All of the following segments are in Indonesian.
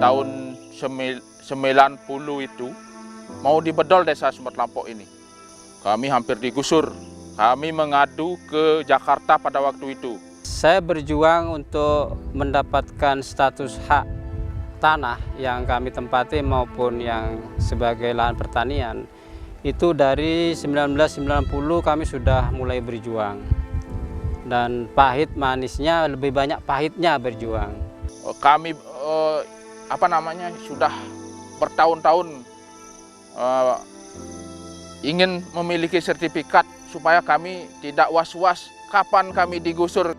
tahun 90 itu mau dibedol desa Sumber Kelampok ini. Kami hampir digusur. Kami mengadu ke Jakarta pada waktu itu. Saya berjuang untuk mendapatkan status hak tanah yang kami tempati maupun yang sebagai lahan pertanian. Itu dari 1990 kami sudah mulai berjuang. Dan pahit manisnya, lebih banyak pahitnya berjuang. Kami sudah bertahun-tahun ingin memiliki sertifikat supaya kami tidak was-was kapan kami digusur.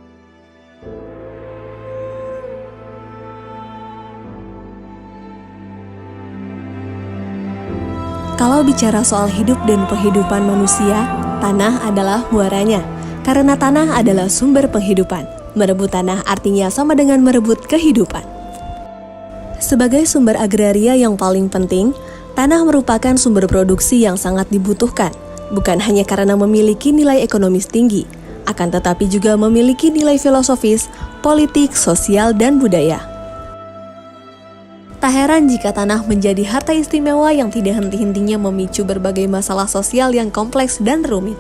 Kalau bicara soal hidup dan kehidupan manusia, tanah adalah muaranya. Karena tanah adalah sumber penghidupan. Merebut tanah artinya sama dengan merebut kehidupan. Sebagai sumber agraria yang paling penting, tanah merupakan sumber produksi yang sangat dibutuhkan. Bukan hanya karena memiliki nilai ekonomis tinggi, akan tetapi juga memiliki nilai filosofis, politik, sosial, dan budaya. Tak heran jika tanah menjadi harta istimewa yang tidak henti-hentinya memicu berbagai masalah sosial yang kompleks dan rumit.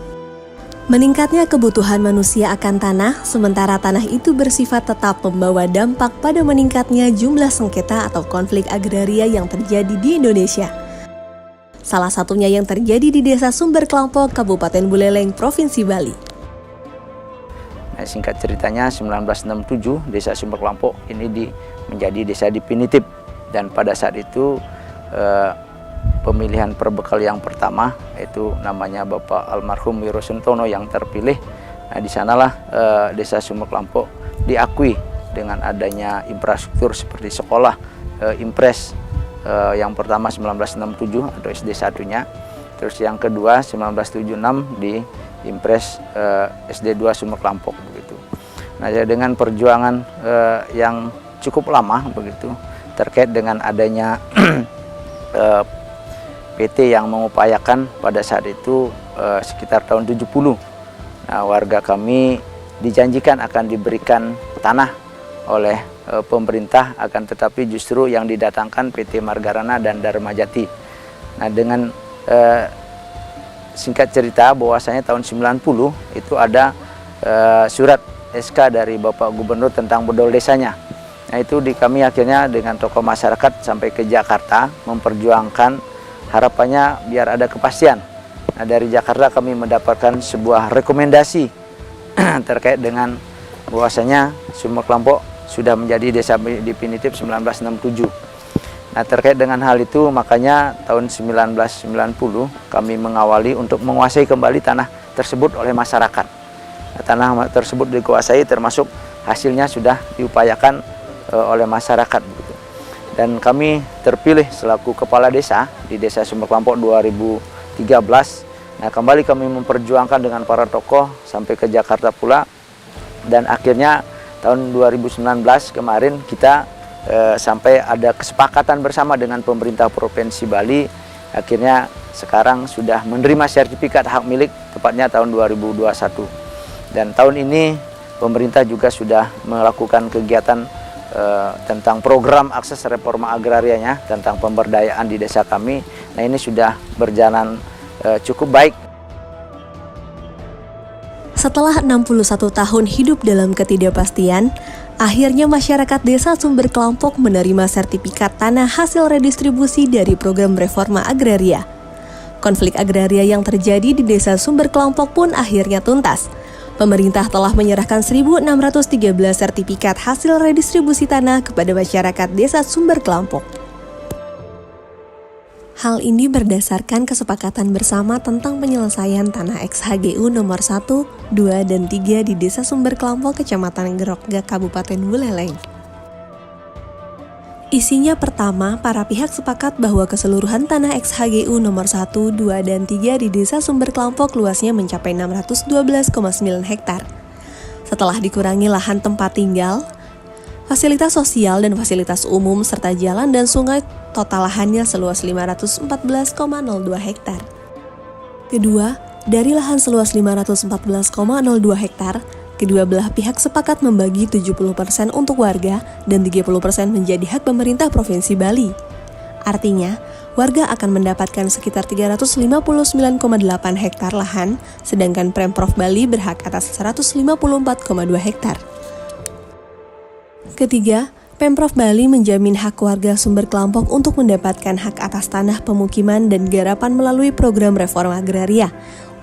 Meningkatnya kebutuhan manusia akan tanah, sementara tanah itu bersifat tetap membawa dampak pada meningkatnya jumlah sengketa atau konflik agraria yang terjadi di Indonesia. Salah satunya yang terjadi di Desa Sumber Kelampok, Kabupaten Buleleng, Provinsi Bali. Nah, singkat ceritanya 1967 Desa Sumber Kelampok ini menjadi desa definitif. Dan pada saat itu pemilihan perbekal yang pertama itu namanya Bapak Almarhum Wiro Suntono yang terpilih. Nah, di sanalah Desa Sumber Kelampok diakui dengan adanya infrastruktur seperti sekolah Impres yang pertama 1967 atau SD satunya, terus yang kedua 1976 di Impres SD 2 Sumber Kelampok begitu. Nah, dengan perjuangan yang cukup lama begitu terkait dengan adanya PT yang mengupayakan pada saat itu sekitar tahun 70. Nah, warga kami dijanjikan akan diberikan tanah oleh pemerintah, akan tetapi justru yang didatangkan PT Margarana dan Dharma Jati. Nah, dengan singkat cerita bahwasanya tahun 90 itu ada surat SK dari Bapak Gubernur tentang bedol desanya. Nah, itu kami akhirnya dengan tokoh masyarakat sampai ke Jakarta memperjuangkan harapannya biar ada kepastian. Nah, dari Jakarta kami mendapatkan sebuah rekomendasi terkait dengan bahwasanya Sumber Kelampok sudah menjadi desa definitif 1967. Nah, terkait dengan hal itu makanya tahun 1990 kami mengawali untuk menguasai kembali tanah tersebut oleh masyarakat. Nah, tanah tersebut dikuasai termasuk hasilnya sudah diupayakan oleh masyarakat begitu. Dan kami terpilih selaku kepala desa di Desa Sumber Kelampok 2013. Nah, kembali kami memperjuangkan dengan para tokoh sampai ke Jakarta pula, dan akhirnya tahun 2019 kemarin kita sampai ada kesepakatan bersama dengan pemerintah Provinsi Bali. Akhirnya sekarang sudah menerima sertifikat hak milik tepatnya tahun 2021. Dan tahun ini pemerintah juga sudah melakukan kegiatan tentang program akses reforma agrarianya tentang pemberdayaan di desa kami. Nah, ini sudah berjalan cukup baik. Setelah 61 tahun hidup dalam ketidakpastian, akhirnya masyarakat Desa Sumber Kelampok menerima sertifikat tanah hasil redistribusi dari program reforma agraria. Konflik agraria yang terjadi di Desa Sumber Kelampok pun akhirnya tuntas. Pemerintah telah menyerahkan 1.613 sertifikat hasil redistribusi tanah kepada masyarakat Desa Sumber Kelampok. Hal ini berdasarkan kesepakatan bersama tentang penyelesaian tanah XHGU nomor 1, 2, dan 3 di Desa Sumber Kelampok, Kecamatan Gerokga, Kabupaten Buleleng. Isinya pertama, para pihak sepakat bahwa keseluruhan tanah XHGU nomor 1, 2, dan 3 di Desa Sumber Kelampok luasnya mencapai 612,9 hektar. Setelah dikurangi lahan tempat tinggal, fasilitas sosial dan fasilitas umum, serta jalan dan sungai, total lahannya seluas 514,02 hektar. Kedua, dari lahan seluas 514,02 hektar, kedua belah pihak sepakat membagi 70% untuk warga dan 30% menjadi hak pemerintah Provinsi Bali. Artinya, warga akan mendapatkan sekitar 359,8 hektar lahan, sedangkan Pemprov Bali berhak atas 154,2 hektar. Ketiga, Pemprov Bali menjamin hak warga Sumber Kelampok untuk mendapatkan hak atas tanah pemukiman dan garapan melalui program reforma agraria.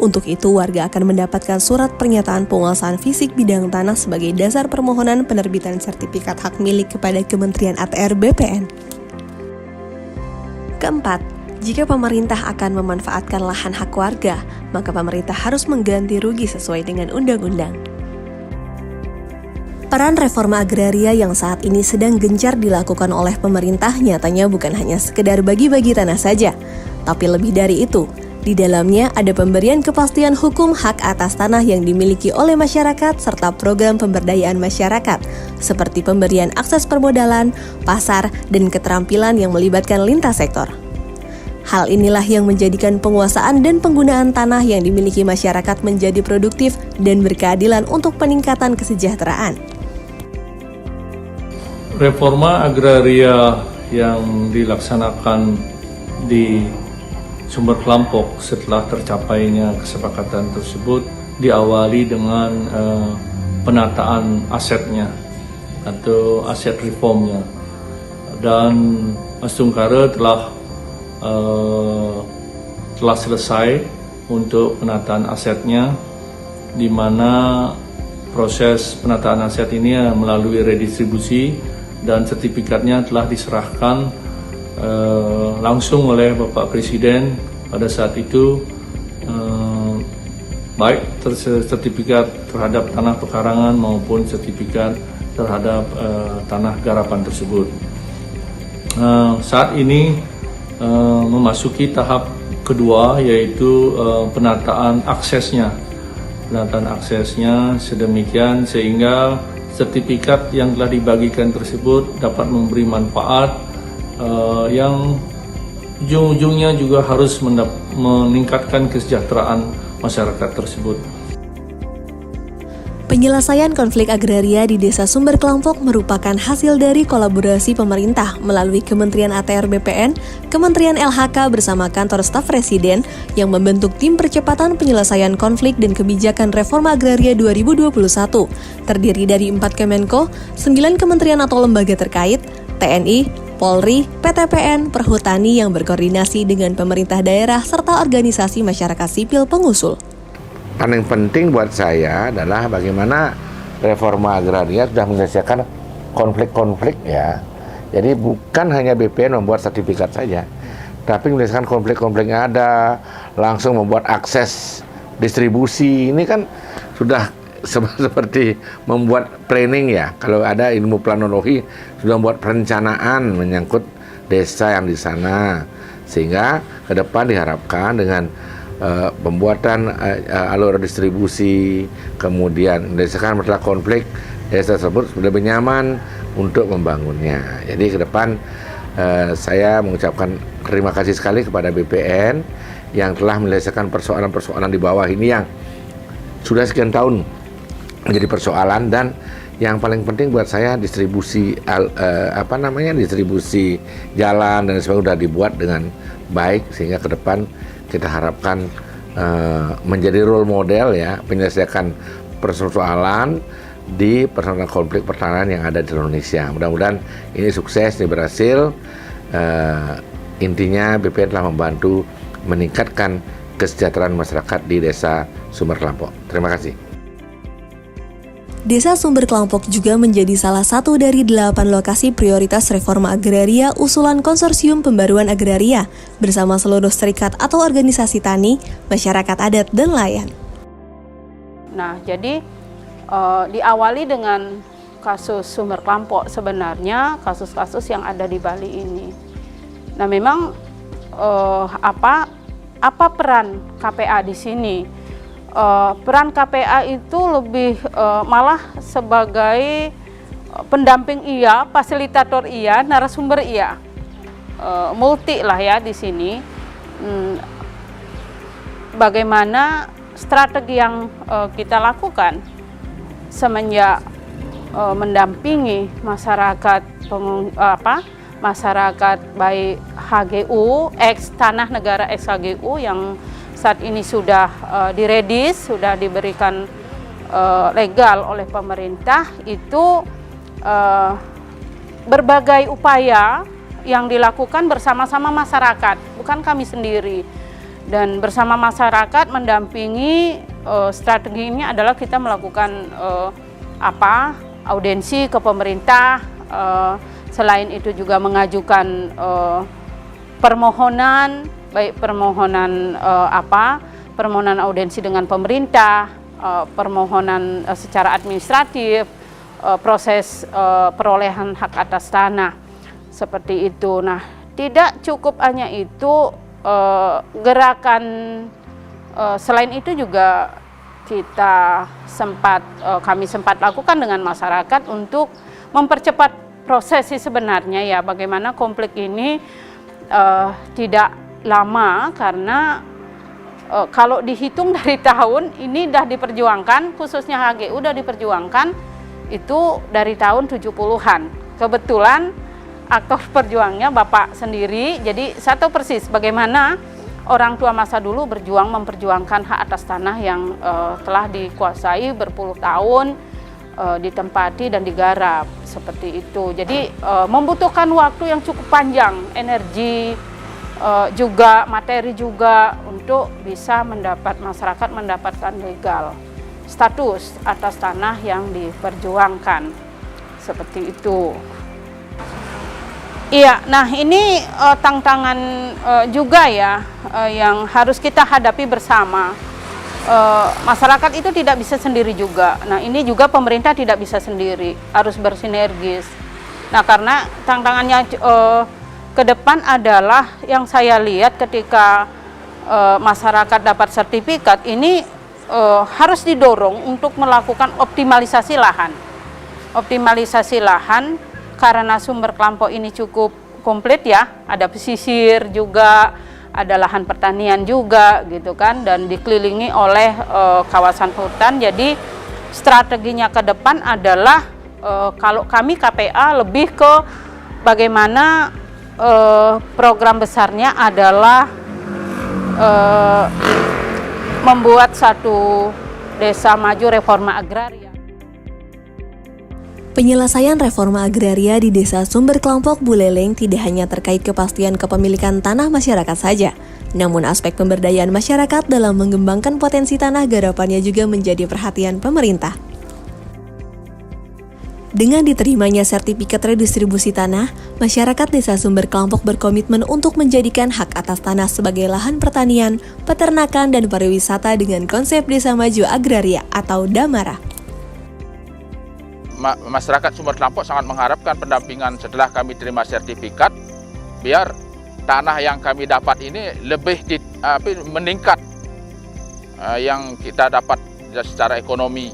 Untuk itu, warga akan mendapatkan surat pernyataan penguasaan fisik bidang tanah sebagai dasar permohonan penerbitan sertifikat hak milik kepada Kementerian ATR BPN. Keempat, jika pemerintah akan memanfaatkan lahan hak warga, maka pemerintah harus mengganti rugi sesuai dengan undang-undang. Peran reforma agraria yang saat ini sedang gencar dilakukan oleh pemerintah nyatanya bukan hanya sekedar bagi-bagi tanah saja, tapi lebih dari itu. Di dalamnya ada pemberian kepastian hukum hak atas tanah yang dimiliki oleh masyarakat serta program pemberdayaan masyarakat, seperti pemberian akses permodalan, pasar, dan keterampilan yang melibatkan lintas sektor. Hal inilah yang menjadikan penguasaan dan penggunaan tanah yang dimiliki masyarakat menjadi produktif dan berkeadilan untuk peningkatan kesejahteraan. Reforma agraria yang dilaksanakan di Sumber Kelampok setelah tercapainya kesepakatan tersebut diawali dengan penataan asetnya atau aset reformnya, dan Mas Tungkara telah selesai untuk penataan asetnya, di mana proses penataan aset ini melalui redistribusi dan sertifikatnya telah diserahkan langsung oleh Bapak Presiden pada saat itu, baik sertifikat terhadap tanah pekarangan maupun sertifikat terhadap tanah garapan tersebut. Saat ini memasuki tahap kedua, yaitu penataan aksesnya. Penataan aksesnya sedemikian sehingga sertifikat yang telah dibagikan tersebut dapat memberi manfaat yang ujung-ujungnya juga harus meningkatkan kesejahteraan masyarakat tersebut. Penyelesaian konflik agraria di Desa Sumber Kelampok merupakan hasil dari kolaborasi pemerintah melalui Kementerian ATR BPN, Kementerian LHK bersama Kantor Staf Presiden yang membentuk Tim Percepatan Penyelesaian Konflik dan Kebijakan Reforma Agraria 2021, terdiri dari 4 Kemenko, 9 kementerian atau lembaga terkait, TNI, Polri, PTPN, Perhutani yang berkoordinasi dengan pemerintah daerah serta organisasi masyarakat sipil pengusul. Paling penting buat saya adalah bagaimana reforma agraria sudah menyelesaikan konflik-konflik ya. Jadi bukan hanya BPN membuat sertifikat saja, tapi menyelesaikan konflik-konflik yang ada, langsung membuat akses distribusi. Ini kan sudah seperti membuat planning ya. Kalau ada ilmu planologi sudah membuat perencanaan menyangkut desa yang di sana, sehingga ke depan diharapkan dengan pembuatan alur distribusi, kemudian menyelesaikan masalah konflik, desa tersebut sudah lebih nyaman untuk membangunnya. Jadi ke depan saya mengucapkan terima kasih sekali kepada BPN yang telah menyelesaikan persoalan-persoalan di bawah ini yang sudah sekian tahun menjadi persoalan, dan yang paling penting buat saya distribusi distribusi jalan dan sebagainya sudah dibuat dengan baik, sehingga ke depan kita harapkan menjadi role model ya penyelesaian persoalan di persoalan konflik pertanahan yang ada di Indonesia. Mudah-mudahan ini sukses, ini berhasil. Intinya BPN telah membantu meningkatkan kesejahteraan masyarakat di Desa Sumber Kelampok. Terima kasih. Desa Sumber Kelampok juga menjadi salah satu dari 8 lokasi prioritas reforma agraria usulan Konsorsium Pembaruan Agraria bersama seluruh serikat atau organisasi tani, masyarakat adat, dan nelayan. Nah, jadi diawali dengan kasus Sumber Kelampok, sebenarnya kasus-kasus yang ada di Bali ini. Nah, memang apa peran KPA di sini? Peran KPA itu lebih malah sebagai pendamping iya, fasilitator iya, narasumber iya, multi lah ya di sini. Bagaimana strategi yang kita lakukan? semenjak mendampingi masyarakat masyarakat baik HGU, tanah negara ex HGU yang saat ini sudah diredis, sudah diberikan legal oleh pemerintah, itu berbagai upaya yang dilakukan bersama-sama masyarakat, bukan kami sendiri. Dan bersama masyarakat mendampingi, strategi ini adalah kita melakukan audiensi ke pemerintah, selain itu juga mengajukan permohonan, baik permohonan permohonan audiensi dengan pemerintah, permohonan secara administratif, proses perolehan hak atas tanah, seperti itu. Nah, tidak cukup hanya itu, gerakan selain itu juga kami sempat lakukan dengan masyarakat untuk mempercepat proses sebenarnya ya, bagaimana konflik ini tidak lama, karena kalau dihitung dari tahun ini sudah diperjuangkan, khususnya HGU sudah diperjuangkan itu dari tahun 70-an. Kebetulan aktor perjuangnya Bapak sendiri, jadi saya tahu persis bagaimana orang tua masa dulu memperjuangkan hak atas tanah yang telah dikuasai berpuluh tahun, ditempati dan digarap, seperti itu. Jadi membutuhkan waktu yang cukup panjang, energi juga, materi juga, untuk bisa masyarakat mendapatkan legal status atas tanah yang diperjuangkan, seperti itu. Iya, nah ini tantangan juga ya yang harus kita hadapi bersama. Masyarakat itu tidak bisa sendiri juga. Nah, ini juga pemerintah tidak bisa sendiri, harus bersinergis. Nah, karena tantangannya ke depan adalah yang saya lihat ketika masyarakat dapat sertifikat ini harus didorong untuk melakukan optimalisasi lahan. Optimalisasi lahan karena sumber Kelampok ini cukup komplit ya, ada pesisir juga, ada lahan pertanian juga gitu kan, dan dikelilingi oleh kawasan hutan. Jadi strateginya ke depan adalah kalau kami KPA lebih ke bagaimana program besarnya adalah membuat satu desa maju reforma agraria. Penyelesaian reforma agraria di Desa Sumber Kelampok Buleleng tidak hanya terkait kepastian kepemilikan tanah masyarakat saja, namun aspek pemberdayaan masyarakat dalam mengembangkan potensi tanah garapannya juga menjadi perhatian pemerintah. Dengan diterimanya sertifikat redistribusi tanah, masyarakat Desa Sumber Kelampok berkomitmen untuk menjadikan hak atas tanah sebagai lahan pertanian, peternakan, dan pariwisata dengan konsep Desa Maju Agraria atau DAMARA. Masyarakat Sumber Kelampok sangat mengharapkan pendampingan setelah kami terima sertifikat, biar tanah yang kami dapat ini lebih meningkat yang kita dapat secara ekonomi.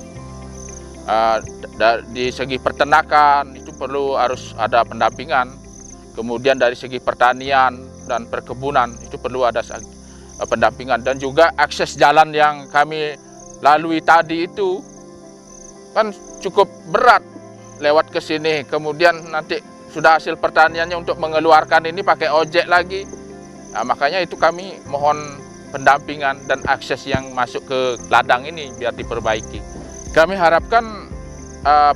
Di segi peternakan itu harus ada pendampingan, kemudian dari segi pertanian dan perkebunan itu perlu ada pendampingan, dan juga akses jalan yang kami lalui tadi itu kan cukup berat lewat ke sini, kemudian nanti sudah hasil pertaniannya untuk mengeluarkan ini pakai ojek lagi. Nah, makanya itu kami mohon pendampingan dan akses yang masuk ke ladang ini biar diperbaiki. Kami harapkan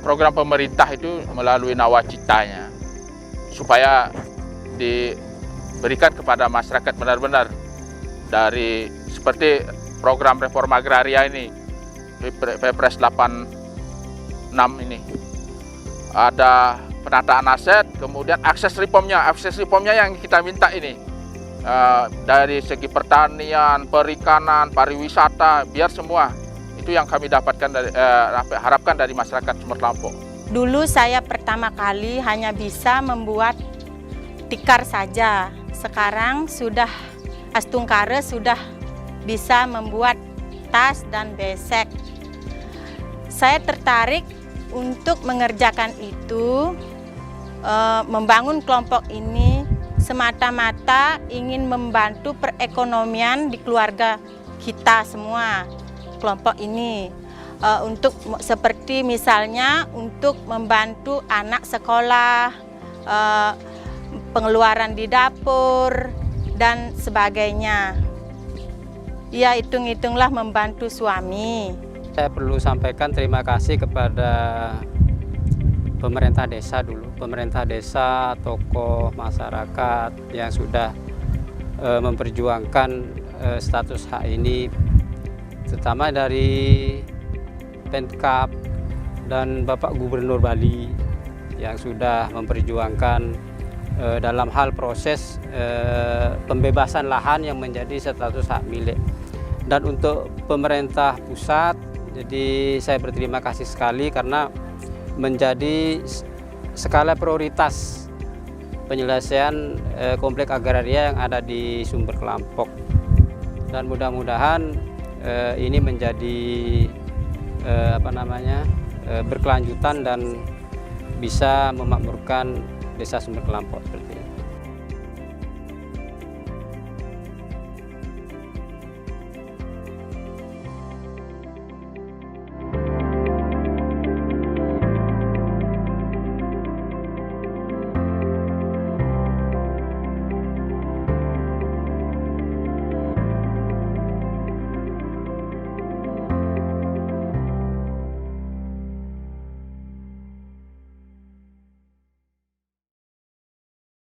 program pemerintah itu melalui nawacitanya supaya diberikan kepada masyarakat benar-benar, dari seperti program reforma agraria ini, Perpres 86 ini ada penataan aset, kemudian akses reformnya yang kita minta ini dari segi pertanian, perikanan, pariwisata, biar semua itu yang kami dapatkan harapkan dari masyarakat Sumber Kelampok. Dulu saya pertama kali hanya bisa membuat tikar saja, sekarang sudah Astungkare sudah bisa membuat tas dan besek. Saya tertarik untuk mengerjakan itu, membangun kelompok ini semata-mata ingin membantu perekonomian di keluarga kita semua, kelompok ini. untuk seperti misalnya untuk membantu anak sekolah, pengeluaran di dapur dan sebagainya. Ya, hitung-hitunglah membantu suami. Saya perlu sampaikan terima kasih kepada pemerintah desa dulu, pemerintah desa, tokoh masyarakat yang sudah memperjuangkan status hak ini, terutama dari Pemkab dan Bapak Gubernur Bali yang sudah memperjuangkan dalam hal proses pembebasan lahan yang menjadi status hak milik. Dan untuk pemerintah pusat, jadi saya berterima kasih sekali karena menjadi skala prioritas penyelesaian komplek agraria yang ada di Sumber Kelampok. Dan mudah-mudahan ini menjadi berkelanjutan dan bisa memakmurkan Desa Sumber Kelampok seperti ini.